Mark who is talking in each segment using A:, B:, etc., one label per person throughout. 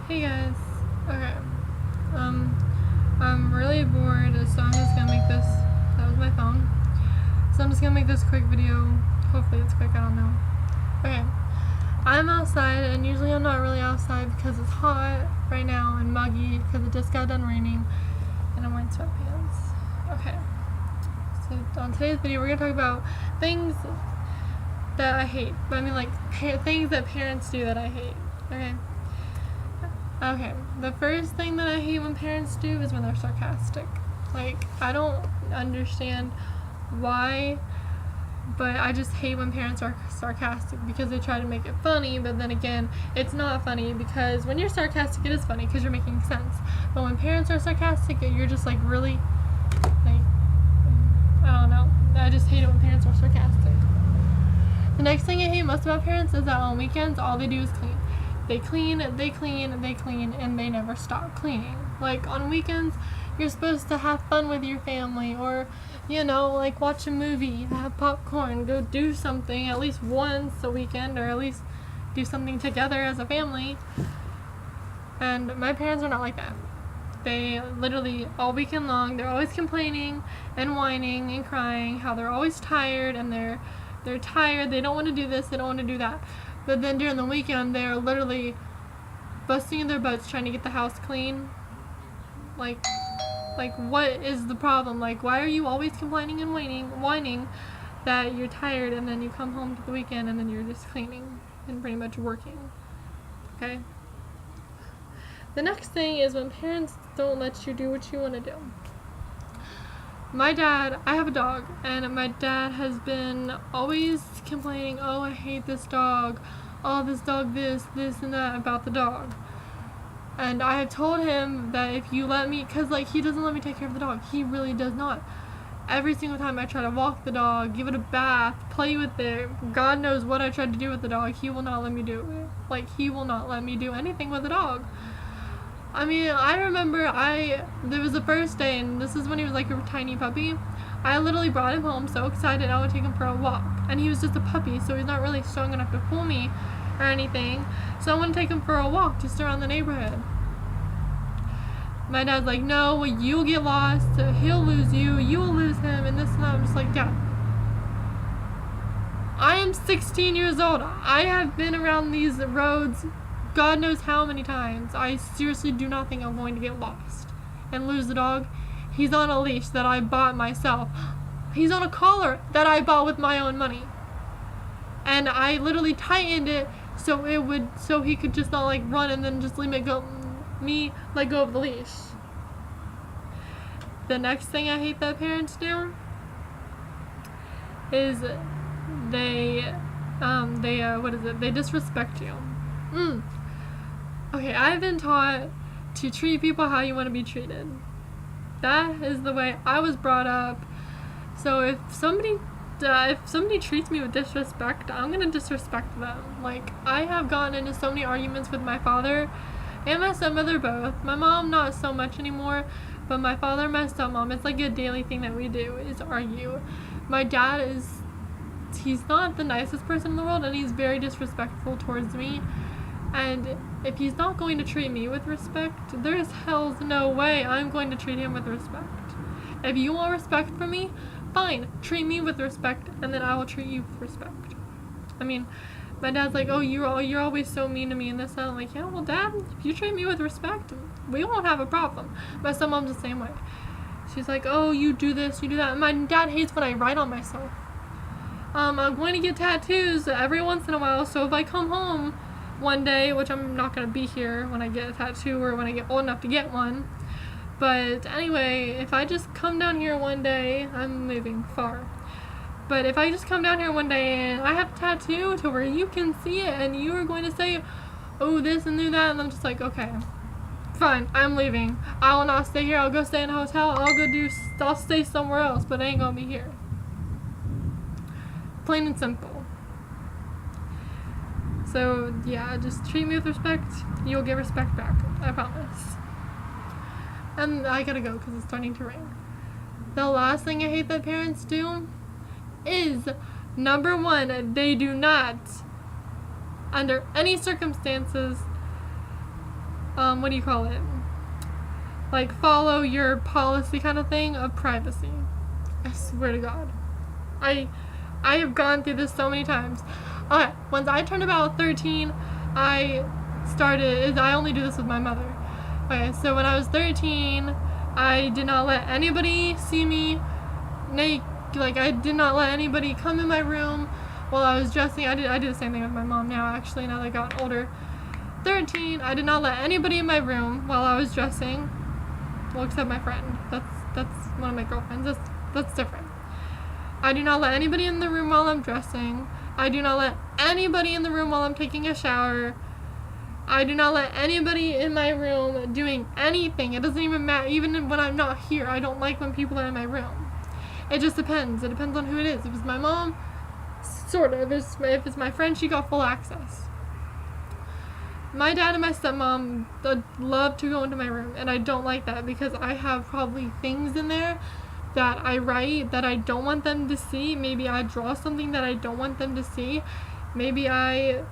A: Hey guys. Okay. I'm really bored, so I'm just gonna make this. That was my phone. So I'm just gonna make this quick video. Hopefully it's quick. I don't know. Okay. I'm outside, and usually I'm not really outside because it's hot right now and muggy because it just got done raining, and I'm wearing sweatpants. Okay. So on today's video, we're gonna talk about things that I hate. But I mean, like things that parents do that I hate. Okay. Okay, the first thing that I hate when parents do is when they're sarcastic. Like, I don't understand why, but I just hate when parents are sarcastic because they try to make it funny, but then again, it's not funny because when you're sarcastic, it is funny because you're making sense. But when parents are sarcastic, you're just like really, like, I don't know. I just hate it when parents are sarcastic. The next thing I hate most about parents is that on weekends, all they do is clean. They clean, and they never stop cleaning. Like, on weekends, you're supposed to have fun with your family, or, like watch a movie, have popcorn, go do something at least once a weekend, or at least do something together as a family. And my parents are not like that. They literally, all weekend long, they're always complaining and whining and crying, how they're always tired, and they're tired, they don't want to do this, they don't want to do that. But then during the weekend, they're literally busting their butts trying to get the house clean. Like, what is the problem? Like, why are you always complaining and whining that you're tired, and then you come home to the weekend and then you're just cleaning and pretty much working? Okay? The next thing is when parents don't let you do what you want to do. I have a dog, and my dad has been always complaining, oh, I hate this dog, oh, this dog this, and that about the dog. And I have told him that if you let me, because, he doesn't let me take care of the dog. He really does not. Every single time I try to walk the dog, give it a bath, play with it, God knows what I tried to do with the dog, he will not let me do it. He will not let me do anything with the dog. I mean, I remember there was the first day, and this is when he was like a tiny puppy. I literally brought him home so excited I would take him for a walk. And he was just a puppy, so he's not really strong enough to pull me or anything. So I want to take him for a walk just around the neighborhood. My dad's like, no, you'll get lost, he'll lose you, you will lose him, and this and that. I'm just like, Dad, I am 16 years old. I have been around these roads God knows how many times. I seriously do not think I'm going to get lost and lose the dog. He's on a leash that I bought myself. He's on a collar that I bought with my own money. And I literally tightened it so he could just not run and then just let go of the leash. The next thing I hate that parents do is they disrespect you. Okay, I've been taught to treat people how you want to be treated. That is the way I was brought up. So if somebody treats me with disrespect, I'm gonna disrespect them. I have gotten into so many arguments with my father and my stepmother both. My mom not so much anymore, but my father and my stepmom, it's like a daily thing that we do is argue. My dad he's not the nicest person in the world, and he's very disrespectful towards me. And if he's not going to treat me with respect, there's hell's no way I'm going to treat him with respect. If you want respect from me, fine, treat me with respect, and then I will treat you with respect. I mean, my dad's like, oh, you're always so mean to me and this and that. I'm like, yeah, well, Dad, if you treat me with respect, we won't have a problem. My stepmom's the same way. She's like, oh, you do this, you do that. And my dad hates when I write on myself. I'm going to get tattoos every once in a while, so if I come home one day, which I'm not going to be here when I get a tattoo or when I get old enough to get one, but anyway, if I just come down here one day, I'm moving far, but if I just come down here one day and I have a tattoo to where you can see it and you are going to say, oh, this and do that, and I'm just like, okay, fine, I'm leaving. I will not stay here. I'll go stay in a hotel. I'll stay somewhere else, but I ain't gonna be here. Plain and simple. So, yeah, just treat me with respect. You'll get respect back. I promise. And I gotta go because it's starting to rain. The last thing I hate that parents do is, number one, they do not, under any circumstances, what do you call it? Like, follow your policy kind of thing of privacy. I swear to God. I have gone through this so many times. Okay, once I turned about 13, I only do this with my mother. Okay, so when I was 13, I did not let anybody see me naked. Like, I did not let anybody come in my room while I was dressing. I do the same thing with my mom now, actually, now that I got older. 13, I did not let anybody in my room while I was dressing. Well, except my friend. That's one of my girlfriends. That's different. I do not let anybody in the room while I'm dressing. I do not let anybody in the room while I'm taking a shower. I do not let anybody in my room doing anything. It doesn't even matter. Even when I'm not here, I don't like when people are in my room. It just depends. It depends on who it is. If it's my mom, sort of. If it's my friend, she got full access. My dad and my stepmom love to go into my room, and I don't like that because I have probably things in there that I write that I don't want them to see. Maybe I draw something that I don't want them to see. Maybe I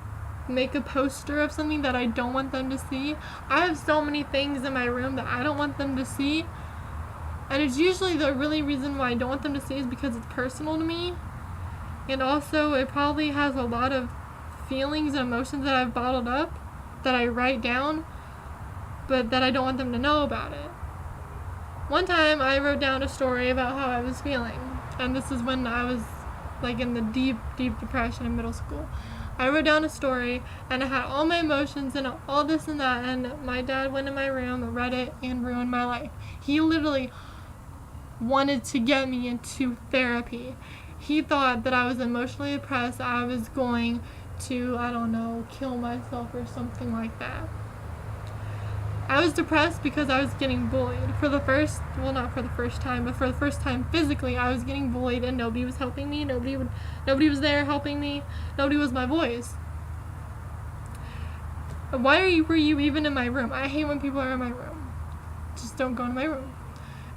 A: make a poster of something that I don't want them to see. I have so many things in my room that I don't want them to see. And it's usually the really reason why I don't want them to see is because it's personal to me. And also it probably has a lot of feelings and emotions that I've bottled up that I write down, but that I don't want them to know about it. One time I wrote down a story about how I was feeling. And this is when I was like in the deep, deep depression in middle school. I wrote down a story and I had all my emotions and all this and that, and my dad went in my room, read it, and ruined my life. He literally wanted to get me into therapy. He thought that I was emotionally depressed, I was going to, I don't know, kill myself or something like that. I was depressed because I was getting bullied. Not for the first time, but for the first time physically, I was getting bullied and nobody was helping me. Nobody was there helping me. Nobody was my voice. Why were you even in my room? I hate when people are in my room. Just don't go in my room.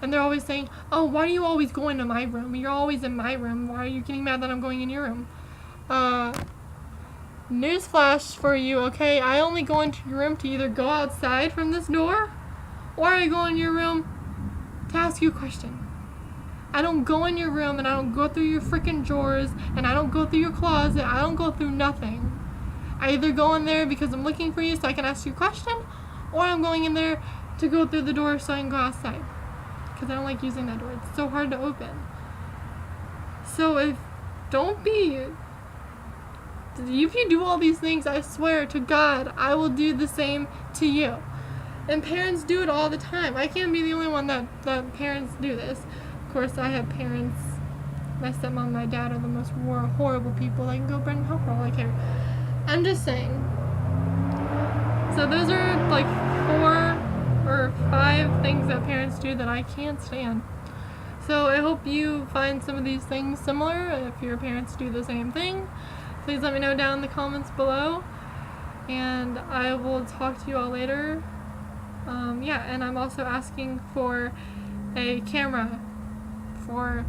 A: And they're always saying, oh, why do you always go into my room? You're always in my room. Why are you getting mad that I'm going in your room? Newsflash for you, okay? I only go into your room to either go outside from this door, or I go in your room to ask you a question. I don't go in your room and I don't go through your freaking drawers and I don't go through your closet. I don't go through nothing. I either go in there because I'm looking for you so I can ask you a question, or I'm going in there to go through the door so I can go outside. Because I don't like using that door. It's so hard to open. So if you do all these things, I swear to God, I will do the same to you. And parents do it all the time. I can't be the only one that parents do this. Of course, I have parents. My stepmom and my dad are the most horrible people. I can go burn in hell for all I care. I'm just saying. So those are like 4 or 5 things that parents do that I can't stand. So I hope you find some of these things similar. If your parents do the same thing, please let me know down in the comments below. And I will talk to you all later. And I'm also asking for a camera for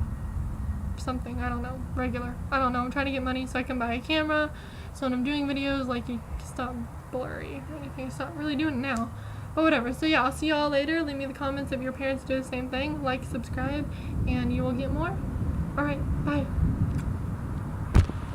A: something, I don't know, regular. I don't know, I'm trying to get money so I can buy a camera. So when I'm doing videos, like, you can stop blurry or anything. It's not really doing it now. But whatever. So yeah, I'll see y'all later. Leave me the comments if your parents do the same thing. Like, subscribe, and you will get more. Alright, bye.